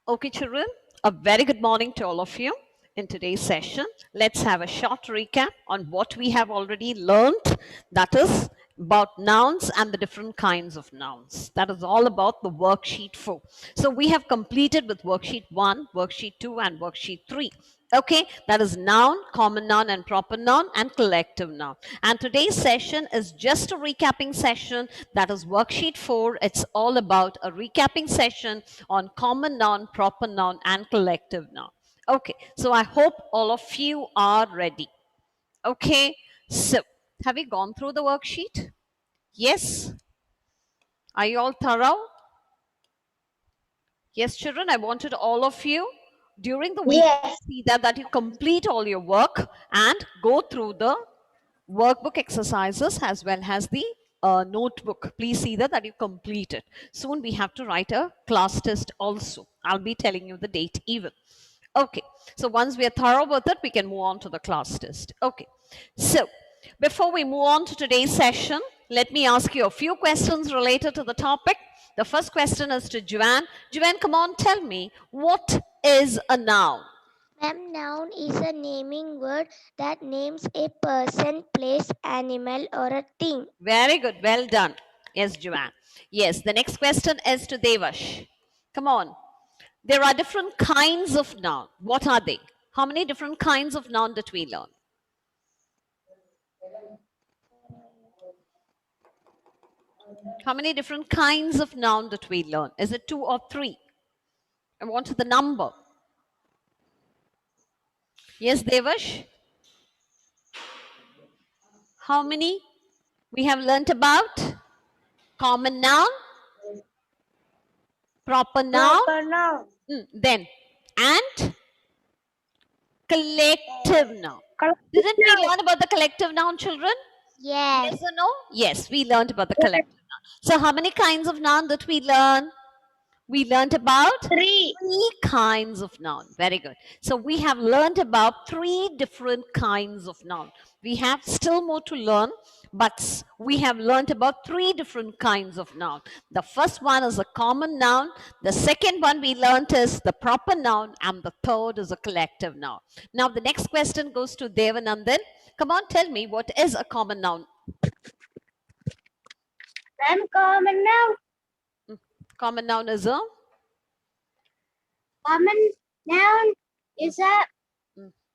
Okay, children, a very good morning to all of you. In today's session, let's have a short recap on what we have already learned. That is about nouns and the different kinds of nouns. That is all about the worksheet 4. So we have completed with worksheet 1, worksheet 2 and worksheet 3. Okay, that is noun, common noun and proper noun and collective noun. And today's session is just a recapping session. That is worksheet 4. It's all about a recapping session on common noun, proper noun and collective noun. Okay, so I hope all of you are ready. Okay, so have you gone through the worksheet? Yes? Are you all thorough? Yes, children, I wanted all of you during the week Yes. see that you complete all your work and go through the workbook exercises as well as the notebook. Please see that you complete it. Soon we have to write a class test also. I'll be telling you the date even. Okay, so once we are thorough with it, we can move on to the class test. Okay, so before we move on to today's session, let me ask you a few questions related to the topic. The first question is to Joanne. Joanne, come on, tell me, what is a noun? Ma'am, noun is a naming word that names a person, place, animal, or a thing. Very good, well done. Yes, Joanne. Yes, the next question is to Devash. Come on. There are different kinds of noun. What are they? How many different kinds of noun did we learn? How many different kinds of noun did we learn? Is it 2 or 3? I want the number. Yes, Devash? How many we have learnt about? Common noun, proper noun, Proper noun. then and collective noun. Collective Didn't we noun. learn about the collective noun, children? Yes Yes. or no? Yes, we learned about the collective noun. So how many kinds of noun did we learn? We learned about 3. 3 kinds of noun. Very good. So we have learned about 3 different kinds of noun. We have still more to learn, but we have learned about 3 different kinds of noun. The first one is a common noun. The second one we learned is the proper noun, and the third is a collective noun. Now the next question goes to Devanandan. Come on, tell me, what is a common noun? Ma'am, common noun. Common noun is a Common noun is a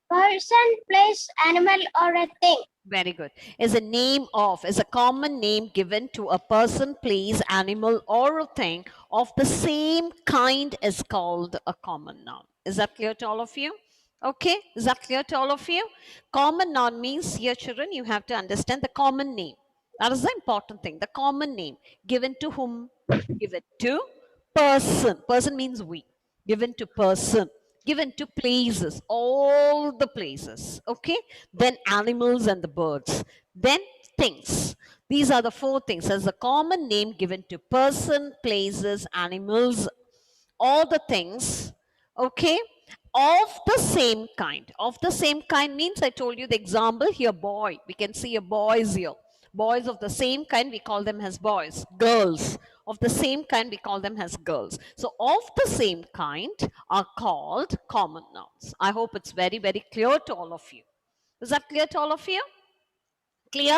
person, place, animal, or a thing. very good. Is a name of, is a common name given to a person, place, animal, or a thing of the same kind is called a common noun. Is that clear to all of you? Okay, is that clear to all of you? Common noun means, here children, you have to understand the common name. That is the important thing. The common name given to whom? Given to person. Person means we. Given to person. Given to places. All the places. Okay. Then animals and the birds. Then things. These are the 4 things. As a common name given to person, places, animals, all the things. Okay. Of the same kind. Of the same kind means, I told you the example here, boy. We can see a boys here. Boys of the same kind, we call them as boys. Girls of the same kind, we call them as girls. So of the same kind are called common nouns. I hope it's very, very clear to all of you. Is that clear to all of you? Clear?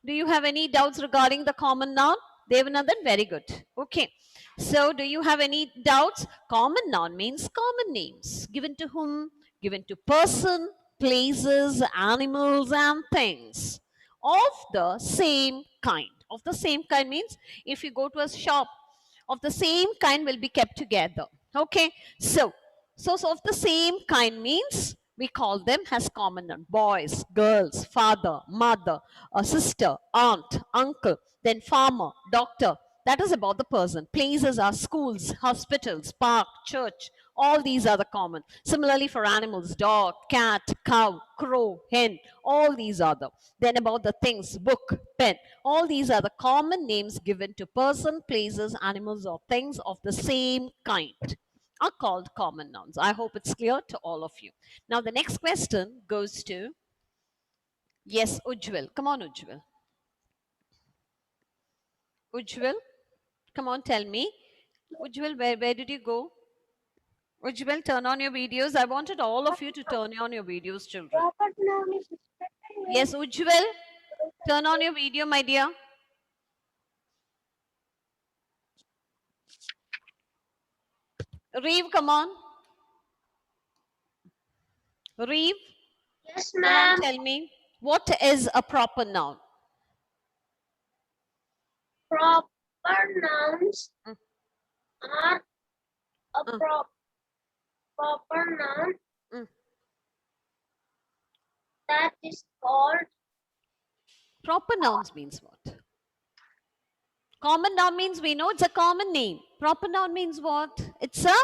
Do you have any doubts regarding the common noun? Devanandan, very good. Okay. So do you have any doubts? Common noun means common names. Given to whom? Given to person, places, animals, and things. Of the same kind. Of the same kind means if you go to a shop, of the same kind will be kept together. Okay. So of the same kind means we call them as common noun. Boys, girls, father, mother, a sister, aunt, uncle, then farmer, doctor. That is about the person. Places are schools, hospitals, park, church. All these are the common. Similarly for animals, dog, cat, cow, crow, hen. All these are the. Then about the things, book, pen. All these are the common names given to person, places, animals, or things of the same kind are called common nouns. I hope it's clear to all of you. Now the next question goes to, yes, Ujjwal. Come on, Ujjwal. Ujjwal, come on, tell me. Ujjwal, where did you go? Ujjwal, turn on your videos. I wanted all of you to turn on your videos, children. Proper noun is Yes, Ujjwal, turn on your video, my dear. Reeve, come on. Reeve, yes, come on, ma'am. tell me. What is a proper noun? Proper nouns Mm. are a Mm. proper noun Mm. that is called Proper nouns means what? Common noun means we know it's a common name. Proper noun means what? It's a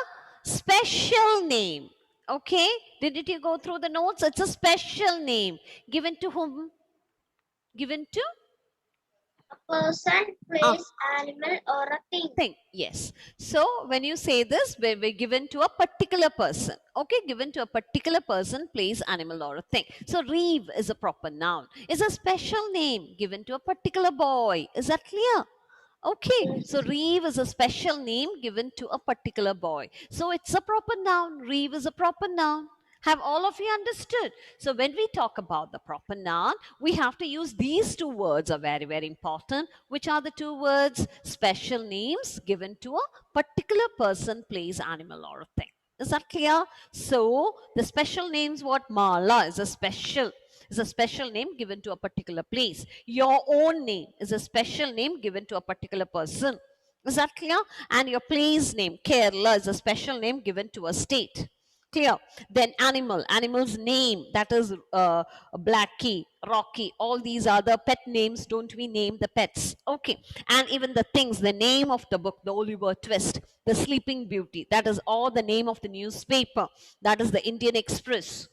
special name. Okay? Didn't you go through the notes? It's a special name. Given to whom? Given to a person, a place, animal, or a thing. thing. Yes. So when you say this, we're given to a particular person. Okay? Given to a particular person, place, animal, or a thing. So Reeve is a proper noun. Is a special name given to a particular boy. Is that clear? Okay, so Reeve is a special name given to a particular boy. So it's a proper noun. Reeve is a proper noun. Have all of you understood? So when we talk about the proper noun, we have to use these two words are very, very important. Which are the two words? Special names given to a particular person, place, animal, or a thing. Is that clear? So the special names, what Mala is a special name given to a particular place. Your own name is a special name given to a particular person. Is that clear? And your place name, Kerala, is a special name given to a state. Clear? Then animal's name, that is Blackie, Rocky, all these are the pet names. Don't we name the pets? Okay. And even the things, the name of the book, the Oliver Twist, the Sleeping Beauty, that is all the name of the newspaper, that is the Indian Express.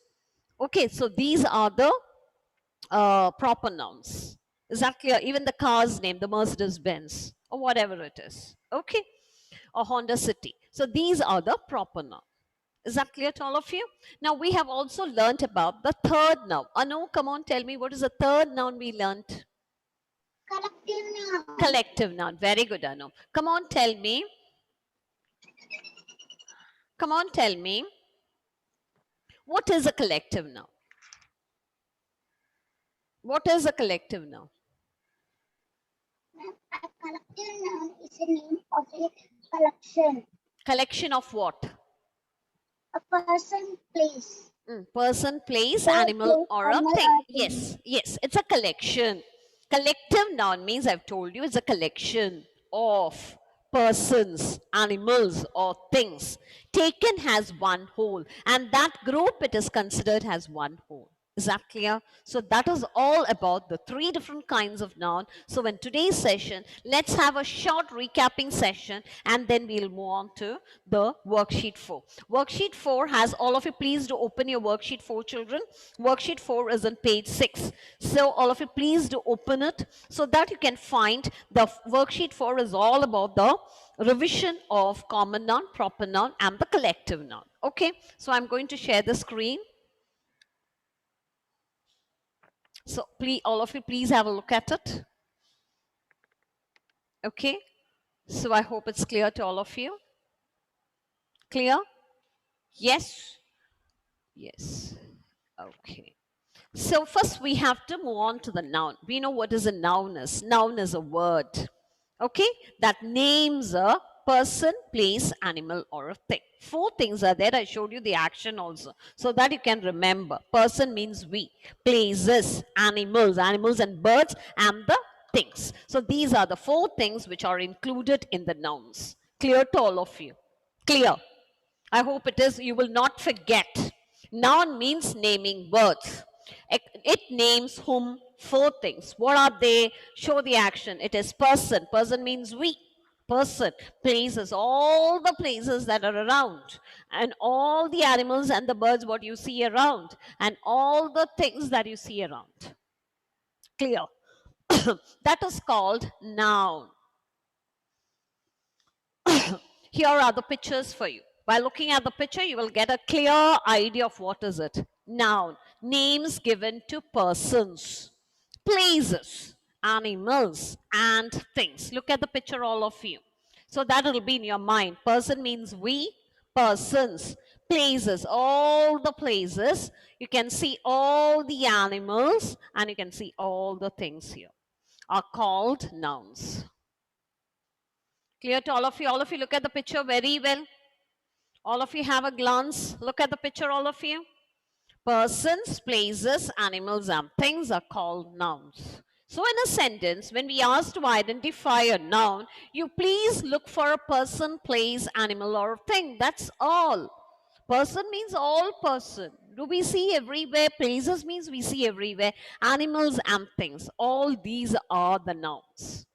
Okay, so these are the proper nouns. Is that clear? Even the car's name, the Mercedes Benz, or whatever it is. Okay, or Honda City. So these are the proper nouns. Is that clear to all of you? Now we have also learnt about the third noun. Anu, come on, tell me what is the third noun we learnt? Collective noun. Collective noun. Very good, Anu. Come on, tell me. Come on, tell me. What is a collective noun? What is a collective noun? A collective noun is a name of a collection. Collection of what? A person, place. Person, place, Person, animal, or a animal, thing. or Yes, thing. yes, it's a collection. Collective noun means I've told you it's a collection of persons, animals, or things taken as one whole, and that group it is considered as one whole. Is that clear? So that is all about the three different kinds of noun. So in today's session, let's have a short recapping session and then we'll move on to the worksheet 4. Worksheet 4 has all of you, please do open your worksheet 4, children. Worksheet 4 is on page 6. So all of you, please do open it so that you can find the worksheet 4 is all about the revision of common noun, proper noun, and the collective noun. Okay, so I'm going to share the screen. So please, all of you, please have a look at it. Okay. So I hope it's clear to all of you. Clear? Yes? Yes. Okay. So first we have to move on to the noun. We know what is a noun is. Noun is a word. Okay? That names a person, place, animal, or a thing. 4 things are there. I showed you the action also. So that you can remember. Person means we. Places, animals and birds, and the things. So these are the 4 things which are included in the nouns. Clear to all of you? Clear? I hope it is. You will not forget. Noun means naming words. It names whom 4 things. What are they? Show the action. It is person. Person means we. Person. Places. All the places that are around. And all the animals and the birds what you see around. And all the things that you see around. Clear? That is called noun. Here are the pictures for you. By looking at the picture, you will get a clear idea of what is it. Noun, names given to persons, places, animals, and things. Look at the picture, all of you. So that will be in your mind. Person means we, persons, places, all the places. You can see all the animals and you can see all the things here are called nouns. Clear to all of you? All of you look at the picture very well. All of you have a glance. Look at the picture, all of you. Persons, places, animals, and things are called nouns. So in a sentence, when we ask to identify a noun, you please look for a person, place, animal, or thing. That's all. Person means all person. Do we see everywhere? Places means we see everywhere. Animals and things. All these are the nouns.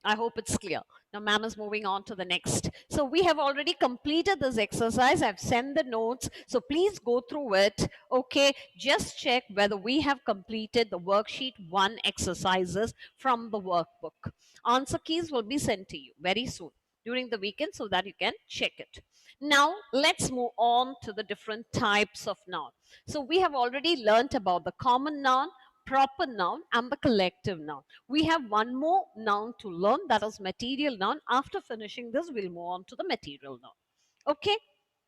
I hope it's clear. Now, ma'am is moving on to the next. So we have already completed this exercise. I've sent the notes. So please go through it. Okay. Just check whether we have completed the worksheet 1 exercises from the workbook. Answer keys will be sent to you very soon during the weekend so that you can check it. Now, let's move on to the different types of noun. So we have already learnt about the common noun, proper noun, and the collective noun. We have one more noun to learn, that is material noun. After finishing this, we'll move on to the material noun. Okay?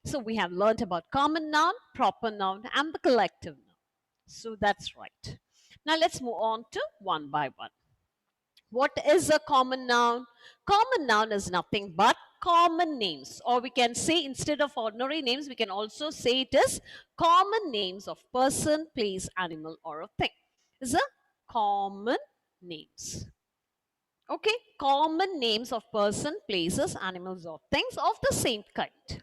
So we have learned about common noun, proper noun, and the collective noun. So that's right. Now let's move on to one by one. What is a common noun? Common noun is nothing but common names, or we can say instead of ordinary names, we can also say it is common names of person, place, animal, or a thing. Is a common names. Okay, common names of person, places, animals, or things of the same kind.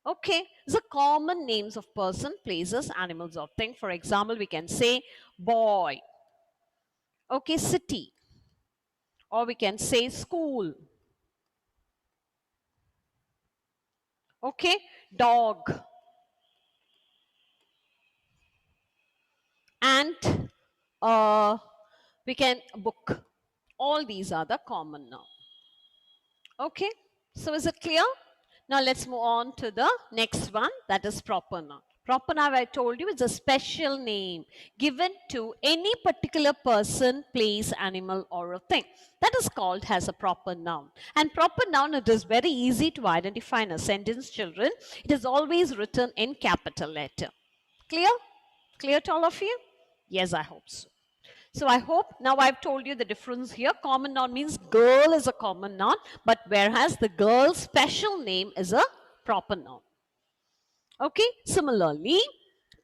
Okay, the common names of person, places, animals, or thing. For example, we can say boy. Okay, city, or we can say school. Okay, dog, and we can book. All these are the common noun. Okay, so is it clear? Now let's move on to the next one, that is proper noun. Proper noun, I told you, is a special name given to any particular person, place, animal, or a thing. That is called as a proper noun. And proper noun, it is very easy to identify in a sentence, children. It is always written in capital letter. Clear? Clear to all of you? Yes, I hope so. So I hope now I've told you the difference here. Common noun means girl is a common noun, but whereas the girl's special name is a proper noun. Okay, similarly,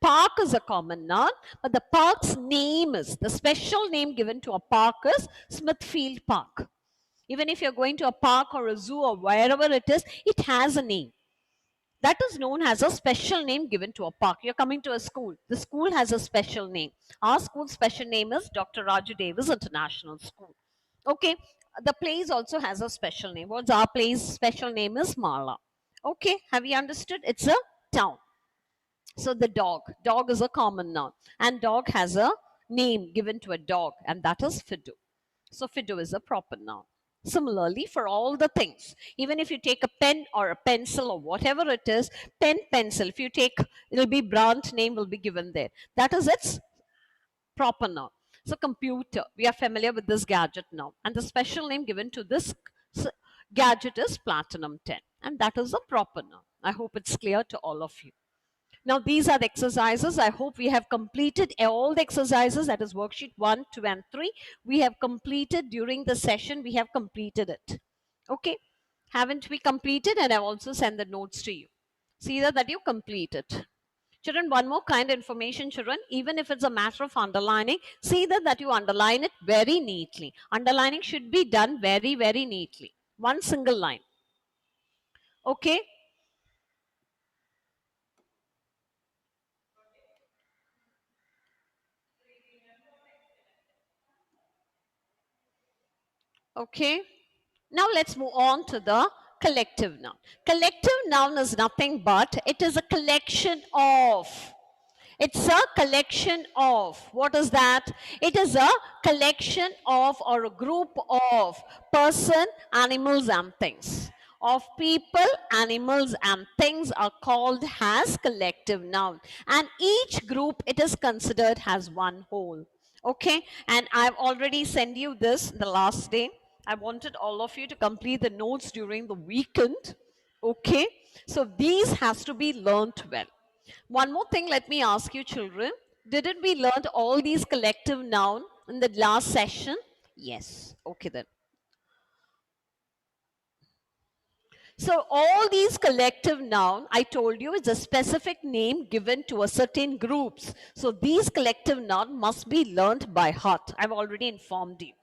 park is a common noun, but the park's name is, the special name given to a park is Smithfield Park. Even if you're going to a park or a zoo or wherever it is, it has a name. That is known as a special name given to a park. You're coming to a school. The school has a special name. Our school's special name is Dr. Raju Davis International School. Okay. The place also has a special name. What's our place? Special name is Mala. Okay. Have you understood? It's a town. So the dog. Dog is a common noun. And dog has a name given to a dog. And that is Fido. So Fido is a proper noun. Similarly, for all the things, even if you take a pen or a pencil or whatever it is, pen, pencil, if you take, it'll be brand name will be given there. That is its proper noun. So computer, we are familiar with this gadget now. And the special name given to this gadget is Platinum 10. And that is a proper noun. I hope it's clear to all of you. Now, these are the exercises. I hope we have completed all the exercises. That is worksheet 1, 2, and 3. We have completed during the session. We have completed it. Okay. Haven't we completed? And I've also sent the notes to you. See that you complete it. Children, one more kind of information, children. Even if it's a matter of underlining, see that you underline it very neatly. Underlining should be done very, very neatly. One single line. Okay. Okay. Now let's move on to the collective noun. Collective noun is nothing but it is a collection of. It's a collection of. What is that? It is a collection of or a group of person, animals and things. Of people, animals and things are called as collective noun. And each group it is considered as one whole. Okay, and I've already sent you this the last day. I wanted all of you to complete the notes during the weekend. Okay, so these has to be learnt well. One more thing, let me ask you children, didn't we learn all these collective noun in the last session? Yes. Okay then. So all these collective noun, I told you, is a specific name given to a certain groups. So these collective noun must be learnt by heart. I've already informed you.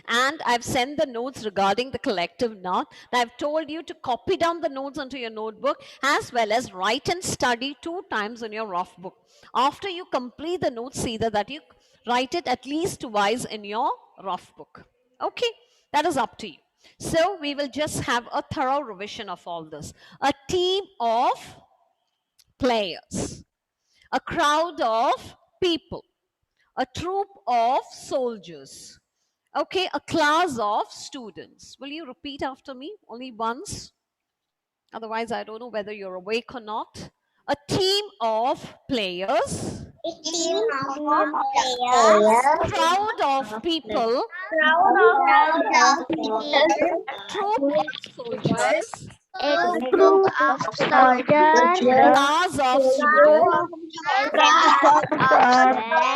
And I've sent the notes regarding the collective noun. And I've told you to copy down the notes onto your notebook as well as write and study 2 times in your rough book. After you complete the notes, see that you write it at least twice in your rough book. Okay, that is up to you. So we will just have a thorough revision of all this. A team of players, a crowd of people, a troop of soldiers, okay, a class of students. Will you repeat after me only once? Otherwise, I don't know whether you're awake or not. A team of players, A team of players, crowd of people, crowd of people, troop of soldiers, a group of soldiers, class of students. a class of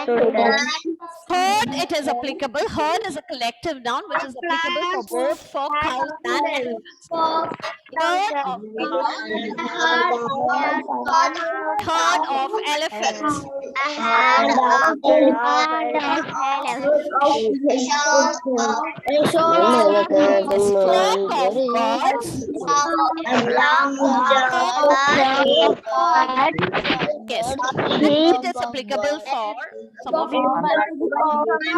students, Herd, it is applicable. Herd is a collective noun which is applicable for both for cows and elephants. Herd of cows, herd of elephants, flock of birds. Yes, it is applicable for some of you. Properly.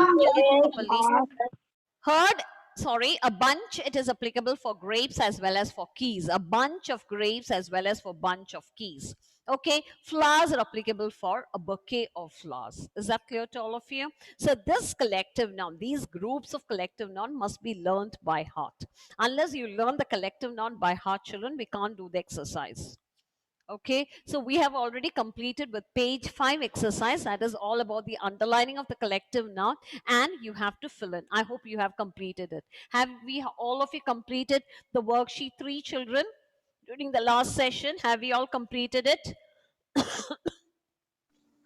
Herd, sorry, a bunch, it is applicable for grapes as well as for keys. A bunch of grapes as well as for bunch of keys. Okay, flowers are applicable for a bouquet of flowers. Is that clear to all of you? So this collective noun, these groups of collective noun must be learnt by heart. Unless you learn the collective noun by heart, children, we can't do the exercise. Okay, so we have already completed with page 5 exercise, that is all about the underlining of the collective noun, and you have to fill in. I hope you have completed it. Have we all of you completed the worksheet 3, children, during the last session? Have we all completed it?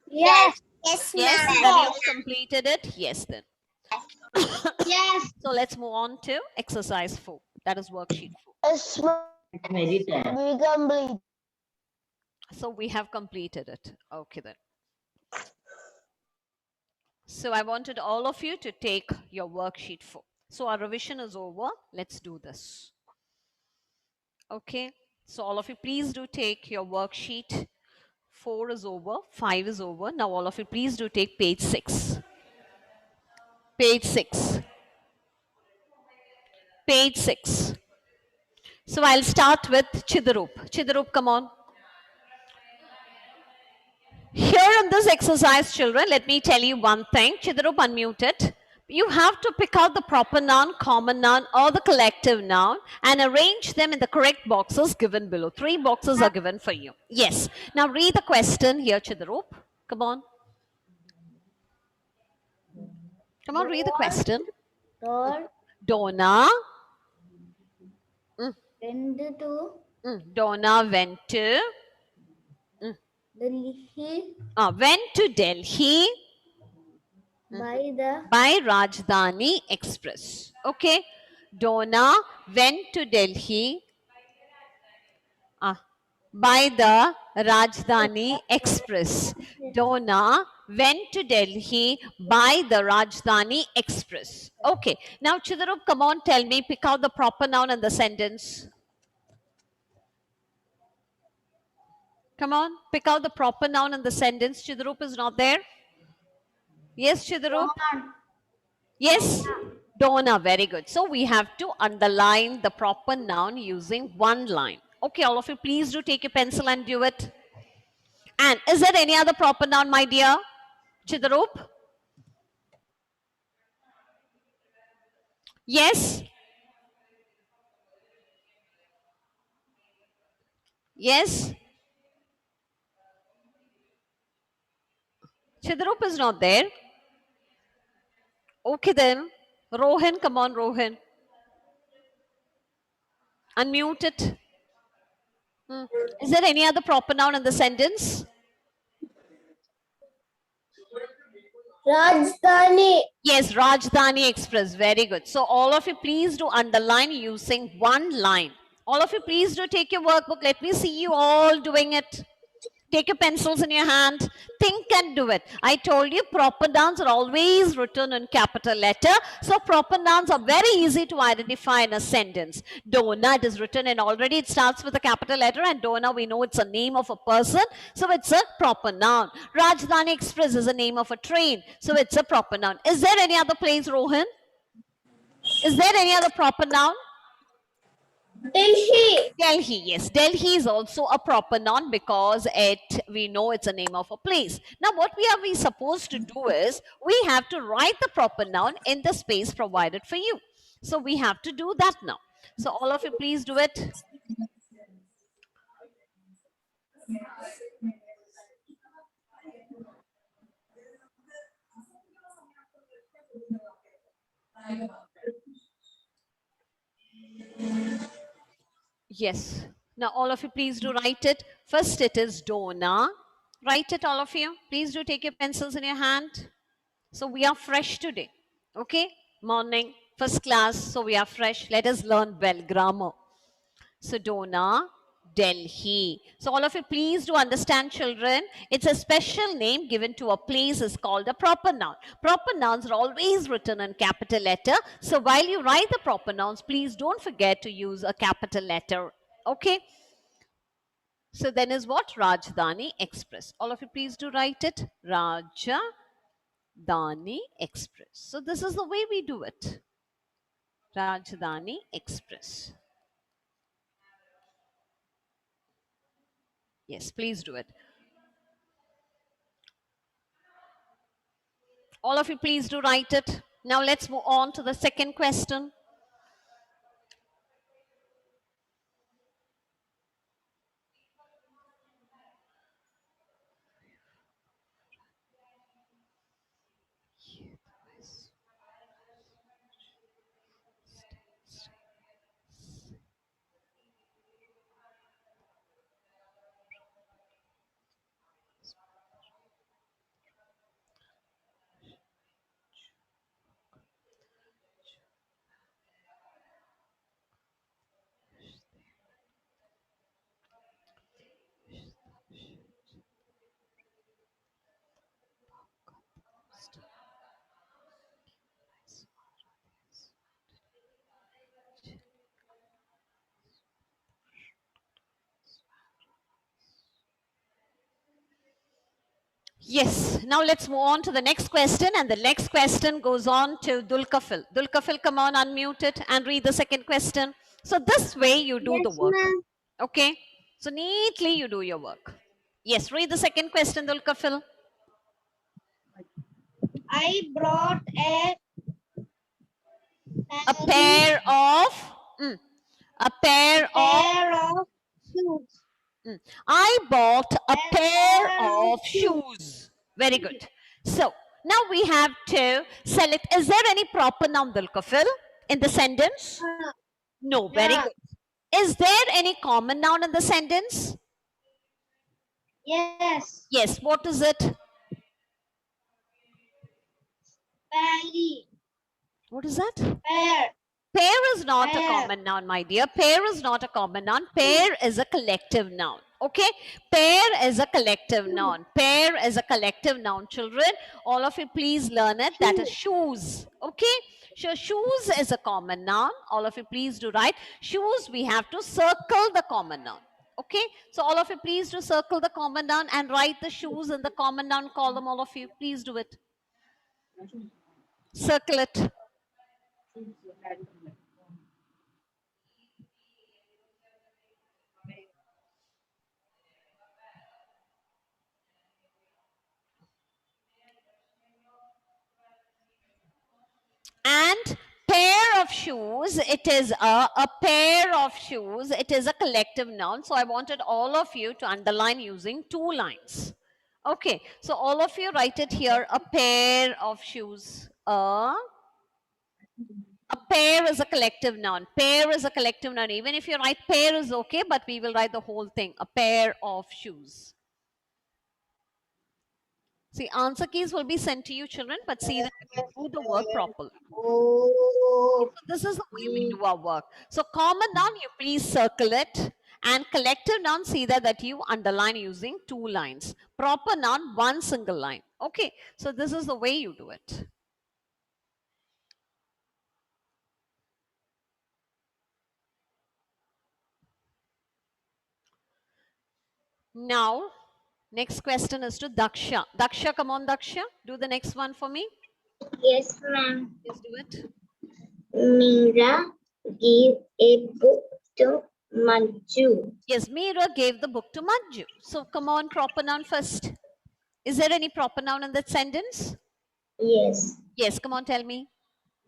Yes. Yes, have you all completed it? Yes, then. Yes. So let's move on to exercise 4, that is worksheet 4. Yes, we complete. So we have completed it. Okay then. So I wanted all of you to take your worksheet 4. So our revision is over. Let's do this. Okay. So all of you, please do take your worksheet. 4 is over. 5 is over. Now all of you, please do take page 6. Page 6. Page 6. So I'll start with Chidarup. Chidarup, come on. Here in this exercise, children, let me tell you one thing. Chidarup, unmute it. You have to pick out the proper noun, common noun, or the collective noun and arrange them in the correct boxes given below. 3 boxes are given for you. Yes. Now read the question here, Chidarup. Come on. Come on, read the question. Donna. Went to Donna went to Delhi Delhi by Rajdhani Express. Okay. Donna went to Delhi by the Rajdhani Express. Donna went to Delhi by the Rajdhani Express. Okay. Now, Chidarup, come on, tell me, pick out the proper noun in the sentence. Come on, pick out the proper noun in the sentence. Chidarup is not there. Yes, Chidarup? Yes? Donna, very good. So we have to underline the proper noun using one line. Okay, all of you, please do take your pencil and do it. And is there any other proper noun, my dear? Chidarup? Yes? Yes? Chidarup is not there. Okay then. Rohan, come on, Rohan. Unmute it. Is there any other proper noun in the sentence? Rajdhani. Yes, Rajdhani Express. Very good. So all of you, please do underline using one line. All of you, please do take your workbook. Let me see you all doing it. Take your pencils in your hand. Think and do it. I told you proper nouns are always written in capital letter. So proper nouns are very easy to identify in a sentence. Dona, it is written in already. It starts with a capital letter, and Dona, we know it's a name of a person. So it's a proper noun. Rajdhani Express is a name of a train. So it's a proper noun. Is there any other place, Rohan? Is there any other proper noun? Delhi. Delhi, yes. Delhi is also a proper noun because we know it's a name of a place. Now, what we supposed to do is we have to write the proper noun in the space provided for you. So we have to do that now. So all of you, please do it. Yes. Now all of you, please do write it. First, it is Dona. Write it, all of you. Please do take your pencils in your hand. So we are fresh today. Okay? Morning, first class. So we are fresh. Let us learn well grammar. Sedona, Delhi. So all of you, please do understand, children. It's a special name given to a place is called a proper noun. Proper nouns are always written in capital letter. So while you write the proper nouns, please don't forget to use a capital letter. Okay? So then is what? Rajdhani Express. All of you, please do write it. Rajdhani Express. So this is the way we do it. Rajdhani Express. Yes, please do it. All of you, please do write it. Now let's move on to the second question. Yes, now let's move on to the next question, and the next question goes on to Dulkafil. Dulkafil, come on, unmute it and read the second question. So this way you do the Yes, work. ma'am. Okay, so neatly you do your work. Yes, read the second question, Dulkafil. I brought A pair of, mm, a pair of, pair of shoes. I bought a pair Pair of shoes. Very good. So now we have to select, is there any proper noun, Dulkafil, in the sentence? No, very Yeah. good. Is there any common noun in the sentence? Yes. Yes, what is it? Pally. What is that? Pair. Pair is not a Pair. common noun, my dear. Pair is not a common noun. Pair is a collective noun. Okay? Pair is a collective noun. Pair is a collective noun, children. All of you, please learn it. That is shoes. Okay? So shoes is a common noun. All of you, please do write. Shoes, we have to circle the common noun. Okay? So all of you, please do circle the common noun and write the shoes in the common noun column. All of you, please do it. Circle it. And pair of shoes, it is a pair of shoes, it is a collective noun. So I wanted all of you to underline using two lines. Okay, so all of you write it here, a pair of shoes. A A pair is a collective noun. Pair is a collective noun. Even if you write pair is okay, but we will write the whole thing. A pair of shoes. See, answer keys will be sent to you, children, but see that you do the work properly. So this is the way we do our work. So common noun, you please circle it. And collective noun, see that you underline using 2 lines. Proper noun, 1 single line. Okay, so this is the way you do it. Now, next question is to Daksha. Daksha, come on, Daksha. Do the next one for me. Yes, ma'am. Please do it. Meera gave a book to Manju. Yes, Meera gave the book to Manju. So come on, proper noun first. Is there any proper noun in that sentence? Yes, Yes, come on, tell me.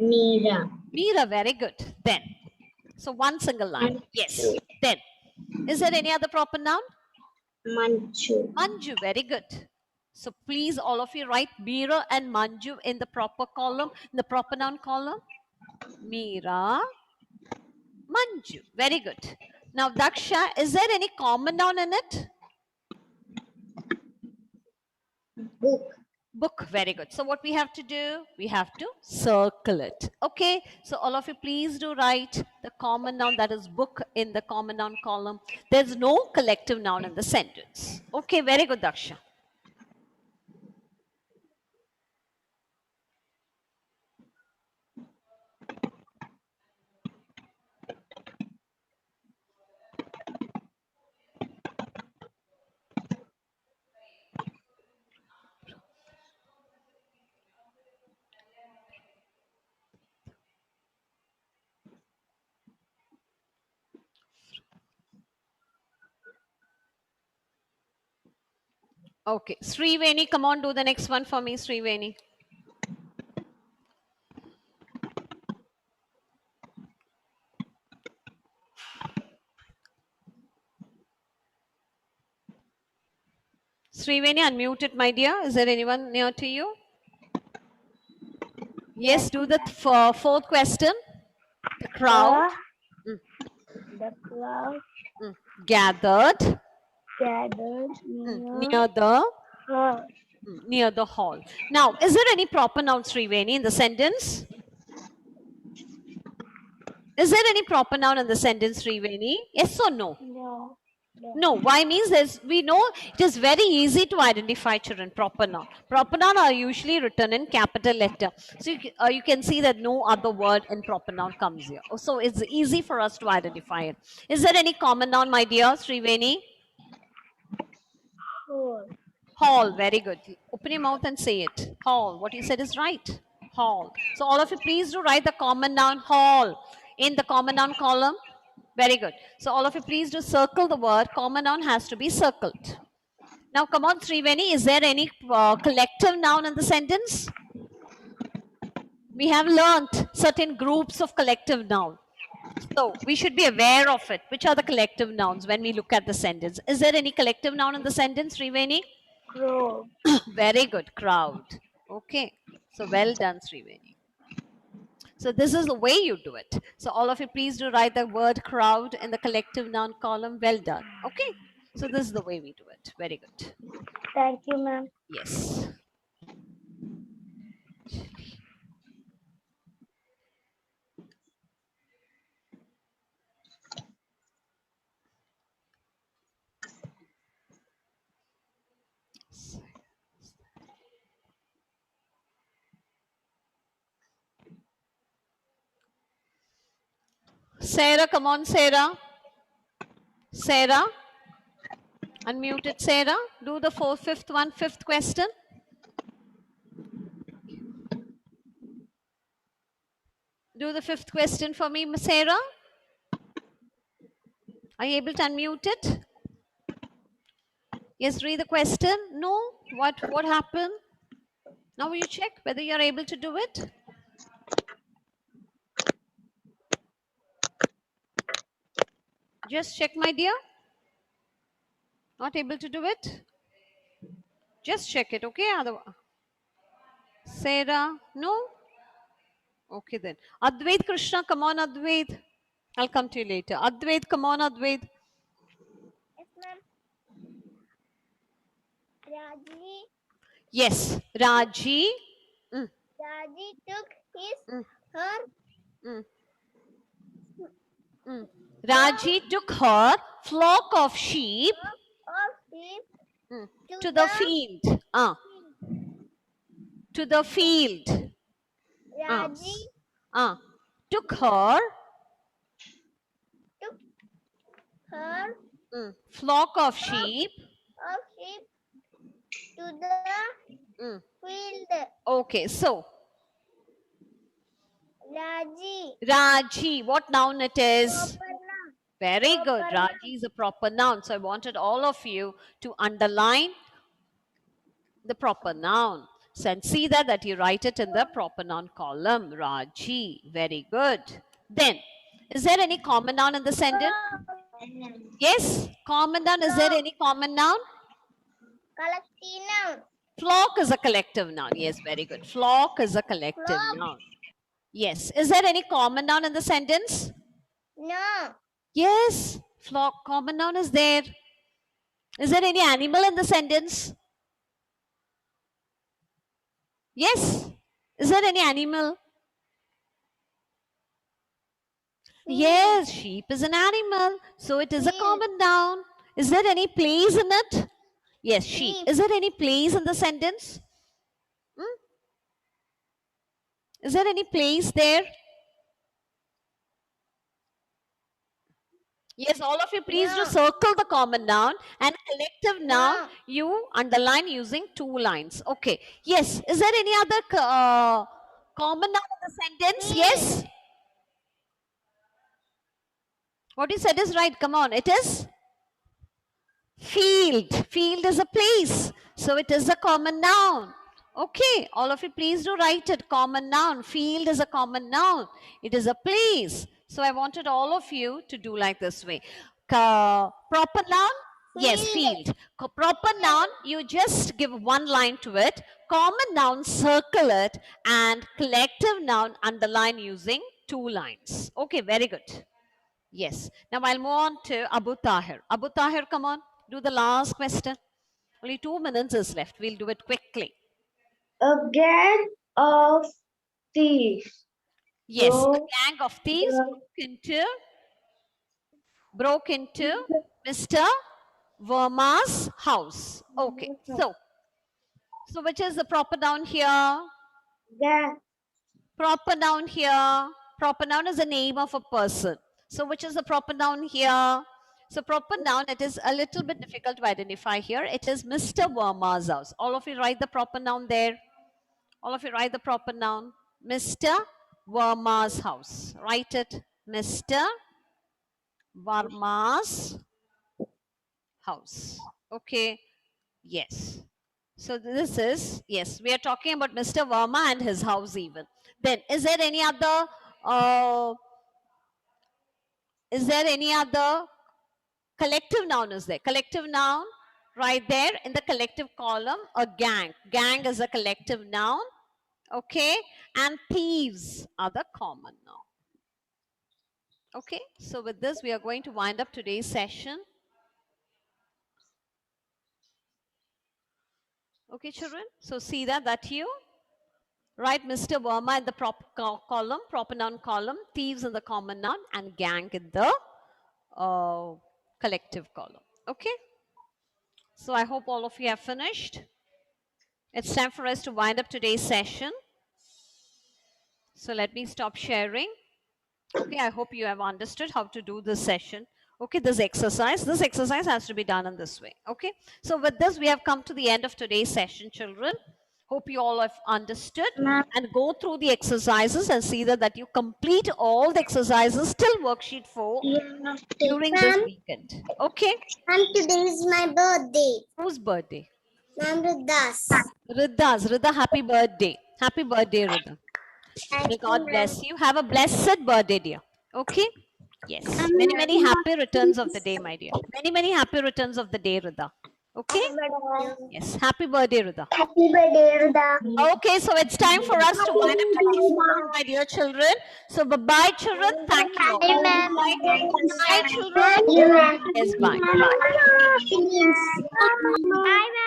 Meera. Meera, very good. Then, so 1 single line. Yes. Then, is there any other proper noun? Manju. Manju, very good. So please, all of you write Meera and Manju in the proper column, in the proper noun column. Meera, Manju, very good. Now, Daksha, is there any common noun in it? Book. Book, very good. So what we have to do? We have to circle it. Okay, so all of you please do write the common noun, that is book, in the common noun column. There's no collective noun in the sentence. Okay, very good, Daksha. Okay, Sriveni, come on, do the next one for me, Sriveni. Sriveni, unmute it, my dear. Is there anyone near to you? Yes, do the fourth question. The crowd The crowd gathered gathered near the hall. Now, is there any proper noun, Sriveni, in the sentence? Is there any proper noun in the sentence, Sriveni? Yes or no? No. No. Why means we know it is very easy to identify, children, proper noun. Proper noun are usually written in capital letter. So you can see that no other word in proper noun comes here. So it's easy for us to identify it. Is there any common noun, my dear Sriveni? Hall, very good. Open your mouth and say it. Hall, what you said is right. Hall. So all of you please do write the common noun hall in the common noun column. Very good. So all of you please do circle the word. Common noun has to be circled. Now come on, Sriveni, is there any collective noun in the sentence? We have learnt certain groups of collective noun. So we should be aware of it. Which are the collective nouns when we look at the sentence? Is there any collective noun in the sentence, Sriveni? Crow. Very good, crowd. Okay, so well done, Sriveni. So this is the way you do it. So all of you please do write the word crowd in the collective noun column. Well done. Okay, so this is the way we do it. Very good. Thank you, ma'am. Yes. Sarah, come on, Sarah. Sarah, unmuted Sarah. Do the fifth question. Do the fifth question for me, Sarah. Are you able to unmute it? Yes, read the question. No? What happened? Now will you check whether you are able to do it? Just check, my dear. Not able to do it? Just check it, okay? Sarah, no? Okay then. Advait Krishna, come on Advait. I'll come to you later. Advait, come on Advait. Yes, ma'am. Raji. Yes, Raji. Mm, Raji took his mm, her mm, mm. Raji took her flock of sheep of sheep mm, to to the the field. field. To the field. Raji Took her took her flock of flock sheep. of sheep to the Mm. field. Okay, so Raji. Raji, what noun it is? Proper noun. Very good. Proper Raji is a proper noun. So I wanted all of you to underline the proper noun. So and see that you write it in the proper noun column. Raji. Very good. Then, is there any common noun in the sentence? Yes, common noun. Is there any common noun? Collective noun. Flock is a collective noun. Yes, very good. Flock is a collective Flock. noun. Yes. Is there any common noun in the sentence? No. Yes. Flock, common noun is there. Is there any animal in the sentence? Yes. Is there any animal? Yes, sheep is an animal. So it is a common noun. Is there any place in it? Yes, sheep. Sheep. Is there any place in the sentence? Is there any place there? Yes, all of you please do No. circle the common noun and collective noun No. you underline using 2 lines. Okay. Yes. Is there any other common noun in the sentence? Yes. What you said is right. Come on. It is field. Field is a place. So it is a common noun. Okay. All of you please do write it. Common noun. Field is a common noun. It is a place. So I wanted all of you to do like this way. Proper noun. Yes, field. Proper noun, you just give 1 line to it. Common noun, circle it. And collective noun, underline using 2 lines. Okay, very good. Yes. Now I'll move on to Abu Tahir. Abu Tahir, come on. Do the last question. Only 2 minutes is left. We'll do it quickly. A gang of thieves Yes, a broke gang of thieves broke into Mr. Verma's house. Okay, so which is the proper noun here? gang. Proper noun here. Proper noun is the name of a person. So which is the proper noun here? So proper noun, it is a little bit difficult to identify here. It is Mr. Verma's house. All of you write the proper noun there. All of you write the proper noun. Mr. Verma's house. Write it. Mr. Verma's house. Okay. Yes. So this is, yes, we are talking about Mr. Verma and his house even. Then, is there any other collective noun is there? Collective noun, right there in the collective column, a gang. Gang is a collective noun. Okay. And thieves are the common noun. Okay. So with this, we are going to wind up today's session. Okay, children. So see that you write Mr. Verma in the column, proper noun column, thieves in the common noun, and gang in the collective column. Okay. So I hope all of you have finished. It's time for us to wind up today's session. So let me stop sharing. Okay, I hope you have understood how to do this session. Okay, this exercise has to be done in this way. Okay, so with this, we have come to the end of today's session, children. Hope you all have understood and go through the exercises and see that you complete all the exercises till worksheet 4 during this weekend. Okay. And today is my birthday. Whose birthday? Ma'am Riddas. Ridha, happy birthday. Happy birthday, Ridha. May God bless you. Have a blessed birthday, dear. Okay? Yes. Many happy returns of the day, my dear. Many happy returns of the day, Ridha. Okay? Yes. Happy birthday, Ruda. Happy birthday, Ruda. Okay, so it's time for us to wind up today's program, my dear children. So bye-bye, children. Thank you all. Bye, ma'am. Good night, children. Yes, bye. Bye. Bye, ma'am.